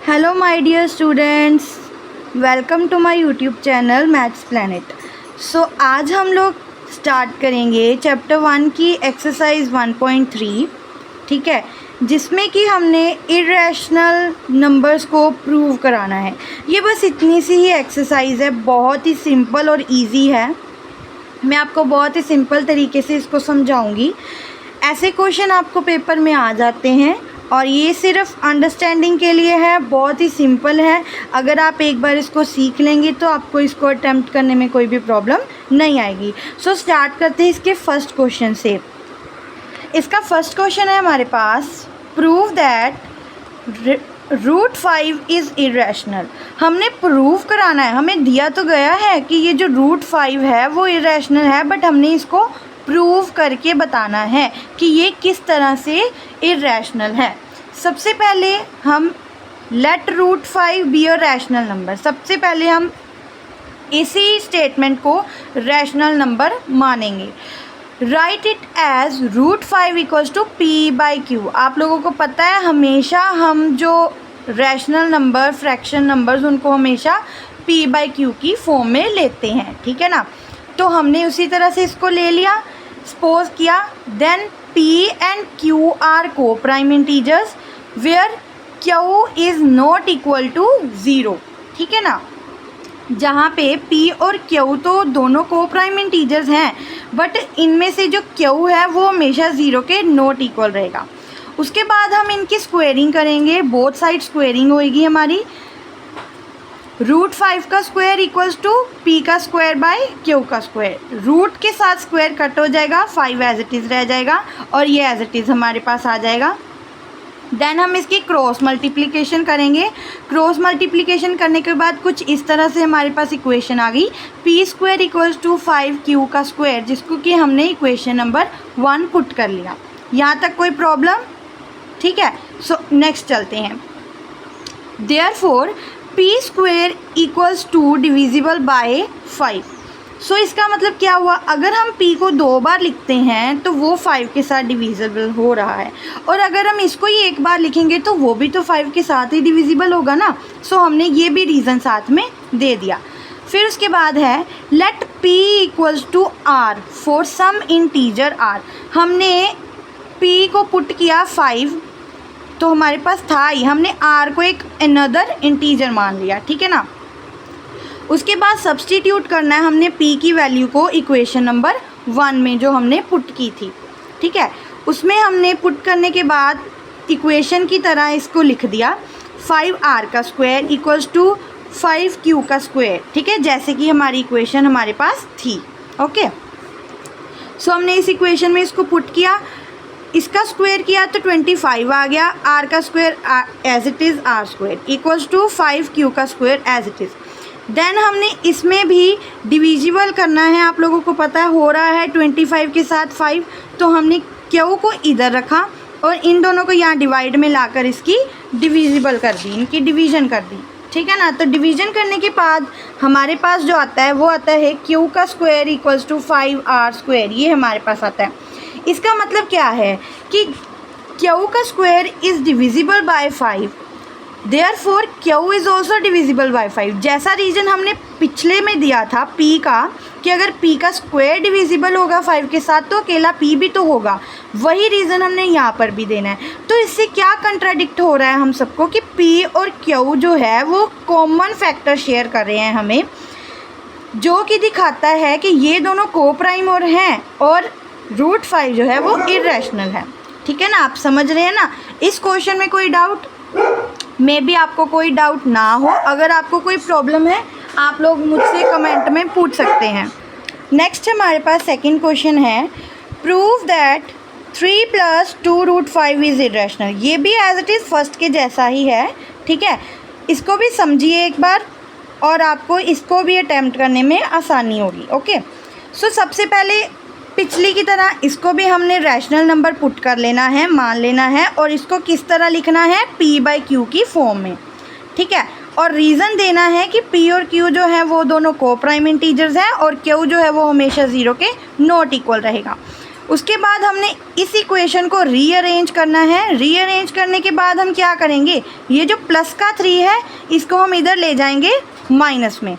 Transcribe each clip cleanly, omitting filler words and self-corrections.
Hello my dear students, welcome to my YouTube channel maths planet. So आज हम लोग start करेंगे chapter 1 की एक्सरसाइज 1.3, ठीक है, जिसमें कि हमने इरेशनल नंबर्स को प्रूव कराना है। ये बस इतनी सी ही एक्सरसाइज है, बहुत ही सिंपल और इजी है। मैं आपको बहुत ही सिंपल तरीके से इसको समझाऊंगी। ऐसे क्वेश्चन आपको पेपर में आ जाते हैं और ये सिर्फ अंडरस्टैंडिंग के लिए है, बहुत ही सिंपल है। अगर आप एक बार इसको सीख लेंगे तो आपको इसको अटेम्प्ट करने में कोई भी प्रॉब्लम नहीं आएगी। सो स्टार्ट करते हैं इसके फर्स्ट क्वेश्चन से। इसका फर्स्ट क्वेश्चन है हमारे पास, prove that root 5 is irrational. हमने प्रूव कराना है, हमें दिया तो गया है कि ये जो रूट 5 है वो इरेशनल है, बट हमने इसको प्रूव करके बताना है कि ये किस तरह से इरेशनल है। सबसे पहले हम let root 5 be a rational number, सबसे पहले हम इसी स्टेटमेंट को रैशनल नंबर मानेंगे। Write it as root 5 equals to P by Q. आप लोगों को पता है हमेशा हम जो रैशनल नंबर, फ्रैक्शन नंबर्स, उनको हमेशा पी बाई क्यू की फॉर्म में लेते हैं, ठीक है ना। तो हमने उसी तरह से इसको ले लिया, सपोज किया, then P and Q are coprime integers where Q is not equal to 0, ठीक है ना। जहाँ पे P और Q तो दोनों को प्राइम इंटीजर्स हैं, बट इनमें से जो Q है वो हमेशा 0 के नॉट इक्वल रहेगा। उसके बाद हम इनकी स्क्वेयरिंग करेंगे, बोथ साइड स्क्वेयरिंग होएगी हमारी। रूट 5 का स्क्वायर इक्वल्स टू P का स्क्वायर बाय Q का स्क्वायर। रूट के साथ स्क्वायर कट हो जाएगा, 5 एज इट इज़ रह जाएगा और ये एज इट इज़ हमारे पास आ जाएगा। देन हम इसकी क्रॉस मल्टीप्लिकेशन करेंगे। क्रॉस मल्टीप्लिकेशन करने के बाद कुछ इस तरह से हमारे पास इक्वेशन आ गई, P square equals to 5Q का स्क्वायर, जिसको कि हमने इक्वेशन नंबर 1 पुट कर लिया। यहाँ तक कोई प्रॉब्लम? ठीक है। सो नेक्स्ट चलते हैं। Therefore P square equals to divisible by 5। So इसका मतलब क्या हुआ, अगर हम p को 2 बार लिखते हैं तो वो 5 के साथ डिविजिबल हो रहा है, और अगर हम इसको ही एक बार लिखेंगे तो वो भी तो 5 के साथ ही डिविजिबल होगा ना। सो हमने ये भी रीज़न साथ में दे दिया। फिर उसके बाद है let p equals to r for some integer r। हमने p को पुट किया 5, तो हमारे पास था ही, हमने r को एक अनदर इंटीजर मान लिया, ठीक है ना। उसके बाद सब्स्टिट्यूट करना है हमने p की वैल्यू को इक्वेशन नंबर 1 में जो हमने पुट की थी, ठीक है। उसमें हमने पुट करने के बाद इक्वेशन की तरह इसको लिख दिया, 5r का स्क्वायर इक्वल्स टू 5q का स्क्वायर, ठीक है, जैसे कि हमारी इक्वेशन हमारे पास थी। ओके, सो हमने इस इक्वेशन में इसको पुट किया, इसका स्क्वायर किया तो 25 आ गया, r का square as it is r square equals to 5q का square as it is. Then हमने इसमें भी डिविजिबल करना है, आप लोगों को पता है हो रहा है 25 के साथ 5, तो हमने Q को इधर रखा और इन दोनों को यहाँ डिवाइड में लाकर इसकी डिविजिबल कर दी, इनकी डिवीज़न कर दी, ठीक है ना। तो डिवीज़न करने के बाद हमारे पास जो आता है वो आता है Q का square equals to 5r square, ये हमारे पास आता है। इसका मतलब क्या है कि Q का square is divisible by 5, therefore Q is also divisible by 5। जैसा रीजन हमने पिछले में दिया था P का, कि अगर P का स्क्वायर डिविजिबल होगा 5 के साथ तो अकेला P भी तो होगा, वही रीज़न हमने यहाँ पर भी देना है। तो इससे क्या कंट्राडिक्ट हो रहा है हम सबको कि P और Q जो है वो कॉमन फैक्टर शेयर कर रहे हैं हमें, जो कि दिखाता है कि ये दोनों को प्राइम और हैं और रूट 5 जो है वो इरेशनल है, ठीक है ना। आप समझ रहे हैं ना। इस क्वेश्चन में कोई डाउट? मे बी आपको कोई डाउट ना हो, अगर आपको कोई प्रॉब्लम है आप लोग मुझसे कमेंट में पूछ सकते हैं। नेक्स्ट हमारे पास सेकंड क्वेश्चन है, prove that 3 + 2 root 5 is irrational. ये भी एज इट इज़ फर्स्ट के जैसा ही है, ठीक है। इसको भी समझिए एक बार और आपको इसको भी अटैम्प्ट करने में आसानी होगी। ओके, सो सबसे पहले पिछली की तरह इसको भी हमने रैशनल नंबर पुट कर लेना है, मान लेना है, और इसको किस तरह लिखना है, p बाई क्यू की फॉर्म में, ठीक है। और रीज़न देना है कि p और q जो है वो दोनों को प्राइम इंटीजर्स हैं और q जो है वो हमेशा 0 के नॉट इक्वल रहेगा। उसके बाद हमने इस इक्वेशन को रीअरेंज करना है। रीअरेंज करने के बाद हम क्या करेंगे, ये जो प्लस का 3 है इसको हम इधर ले जाएंगे माइनस में।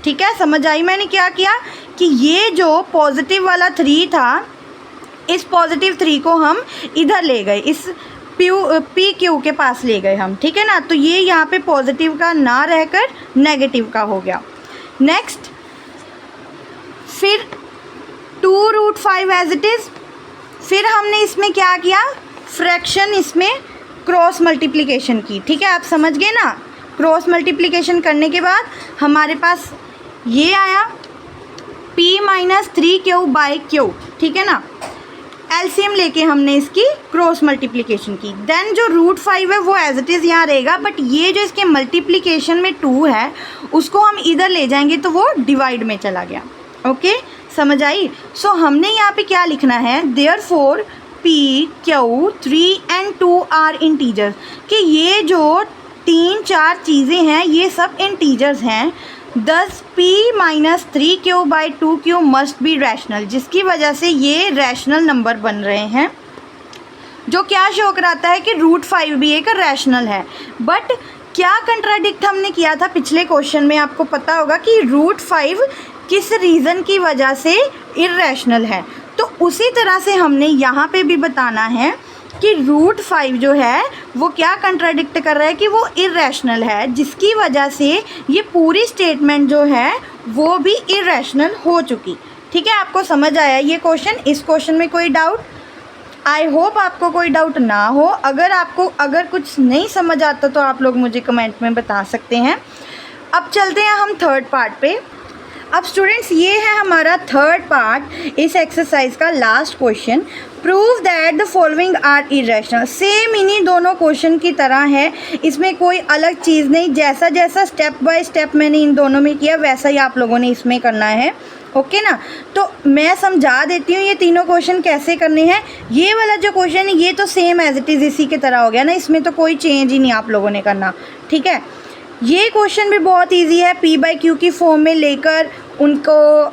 ठीक है, समझ आई मैंने क्या किया कि ये जो पॉजिटिव वाला 3 था, इस पॉजिटिव 3 को हम इधर ले गए, इस पी क्यू के पास ले गए हम। ठीक है ना, तो ये यहाँ पे पॉजिटिव का ना रहकर नेगेटिव का हो गया। नेक्स्ट फिर 2√5 एज इट इज़। फिर हमने इसमें क्या किया, फ्रैक्शन इसमें क्रॉस मल्टीप्लिकेशन की। ठीक है, आप समझ गए ना। क्रॉस मल्टीप्लिकेशन करने के बाद हमारे पास ये आया p-3q/q। ठीक है ना, एलसीएम लेके हमने इसकी क्रॉस मल्टीप्लिकेशन की। देन जो √5 है वो एज इट इज़ यहाँ रहेगा, बट ये जो इसके मल्टीप्लिकेशन में 2 है उसको हम इधर ले जाएंगे तो वो डिवाइड में चला गया। ओके, समझ आई। सो हमने यहाँ पे क्या लिखना है, therefore p, q, 3 and 2 are integers, कि ये जो 3-4 चीज़ें हैं ये सब इंटीजर्स हैं। दस p-3q/2q मस्ट बी रैशनल, जिसकी वजह से ये रैशनल नंबर बन रहे हैं, जो क्या शो कराता है कि √5 भी एक रैशनल है। बट क्या कंट्राडिक्ट हमने किया था पिछले क्वेश्चन में, आपको पता होगा कि √5 किस रीज़न की वजह से इर्रेशनल है। तो उसी तरह से हमने यहाँ पे भी बताना है कि √5 जो है वो क्या कंट्राडिक्ट कर रहा है कि वो इर्रेशनल है, जिसकी वजह से ये पूरी स्टेटमेंट जो है वो भी इर्रेशनल हो चुकी। ठीक है, आपको समझ आया ये क्वेश्चन। इस क्वेश्चन में कोई डाउट, आई होप आपको कोई डाउट ना हो। अगर कुछ नहीं समझ आता तो आप लोग मुझे कमेंट में बता सकते हैं। अब चलते हैं हम थर्ड पार्ट पे। अब स्टूडेंट्स ये है हमारा थर्ड पार्ट इस एक्सरसाइज का, last question. Prove that the following are irrational. Same इन्हीं दोनों क्वेश्चन की तरह है, इसमें कोई अलग चीज़ नहीं। जैसा जैसा स्टेप बाय स्टेप मैंने इन दोनों में किया वैसा ही आप लोगों ने इसमें करना है। ओके ना, तो मैं समझा देती हूँ ये तीनों क्वेश्चन कैसे करने हैं। ये वाला जो क्वेश्चन है ये तो सेम एज इट इज़ इसी की तरह हो गया ना, इसमें तो कोई चेंज ही नहीं आप लोगों ने करना। ठीक है, ये क्वेश्चन भी बहुत इजी है। p/q की फॉर्म में लेकर उनको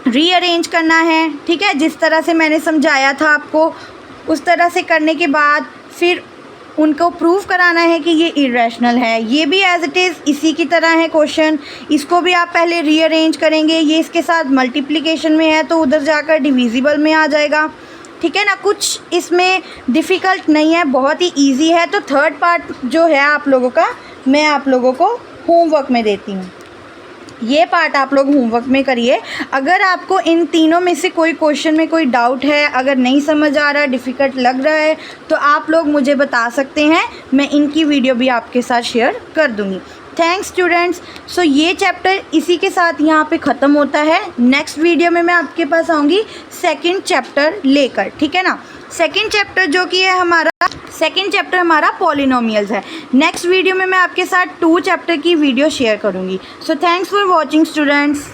रीअरेंज करना है। ठीक है, जिस तरह से मैंने समझाया था आपको उस तरह से करने के बाद फिर उनको प्रूव कराना है कि ये इरेशनल है। ये भी एज इट इज़ इसी की तरह है क्वेश्चन। इसको भी आप पहले रीअरेंज करेंगे, ये इसके साथ मल्टीप्लिकेशन में है तो उधर जाकर डिविजिबल में आ जाएगा। ठीक है ना, कुछ इसमें डिफ़िकल्ट नहीं है, बहुत ही ईजी है। तो थर्ड पार्ट जो है आप लोगों का मैं आप लोगों को होमवर्क में देती हूँ। ये पार्ट आप लोग होमवर्क में करिए। अगर आपको इन तीनों में से कोई क्वेश्चन में कोई डाउट है, अगर नहीं समझ आ रहा, डिफ़िकल्ट लग रहा है, तो आप लोग मुझे बता सकते हैं। मैं इनकी वीडियो भी आपके साथ शेयर कर दूँगी। Thanks students. सो ये चैप्टर इसी के साथ यहाँ पे ख़त्म होता है। नेक्स्ट वीडियो में मैं आपके पास आऊँगी सेकंड चैप्टर लेकर। ठीक है ना, सेकंड चैप्टर जो कि है हमारा सेकंड चैप्टर हमारा पॉलिनोमियल्स है। नेक्स्ट वीडियो में मैं आपके साथ 2 चैप्टर की वीडियो शेयर करूँगी। So thanks for watching students.